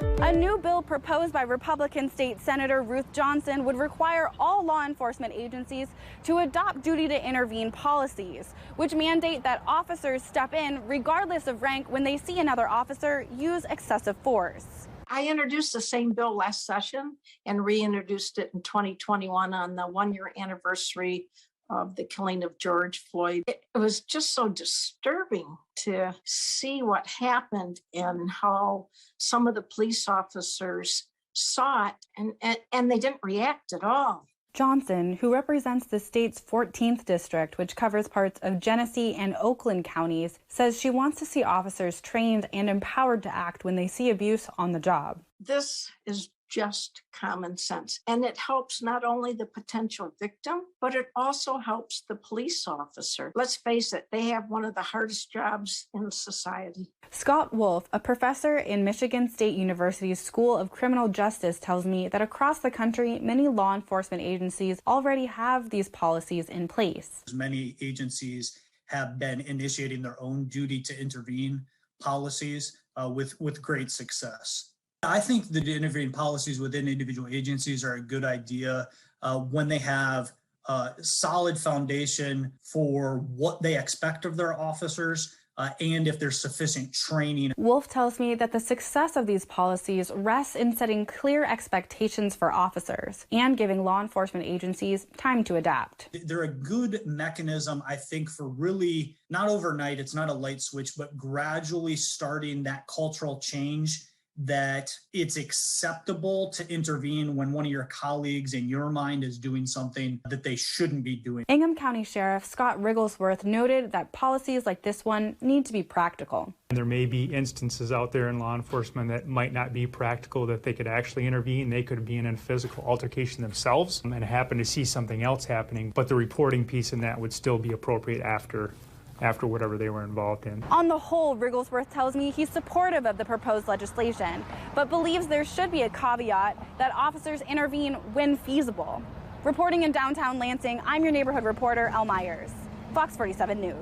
A new bill proposed by Republican State Senator Ruth Johnson would require all law enforcement agencies to adopt duty to intervene policies, which mandate that officers step in regardless of rank when they see another officer use excessive force. I introduced the same bill last session and reintroduced it in 2021 on the one-year anniversary of the killing of George Floyd. It was just so disturbing to see what happened and how some of the police officers saw it and they didn't react at all. Johnson, who represents the state's 14th district, which covers parts of Genesee and Oakland counties, says she wants to see officers trained and empowered to act when they see abuse on the job. This is just common sense, and it helps not only the potential victim, but it also helps the police officer. Let's face it, they have one of the hardest jobs in society. Scott Wolf, a professor in Michigan State University's School of Criminal Justice, tells me that across the country, many law enforcement agencies already have these policies in place. Many agencies have been initiating their own duty to intervene policies with great success. I think the intervening policies within individual agencies are a good idea when they have a solid foundation for what they expect of their officers and if there's sufficient training. Wolf tells me that the success of these policies rests in setting clear expectations for officers and giving law enforcement agencies time to adapt. They're a good mechanism, I think, for really not overnight, it's not a light switch, but gradually starting that cultural change that it's acceptable to intervene when one of your colleagues in your mind is doing something that they shouldn't be doing. Ingham County Sheriff Scott Rigglesworth noted that policies like this one need to be practical. There may be instances out there in law enforcement that might not be practical, that they could actually intervene. They could be in a physical altercation themselves and happen to see something else happening, but the reporting piece in that would still be appropriate after whatever they were involved in. On the whole, Rigglesworth tells me he's supportive of the proposed legislation, but believes there should be a caveat that officers intervene when feasible. Reporting in downtown Lansing, I'm your neighborhood reporter, Elle Myers, Fox 47 News.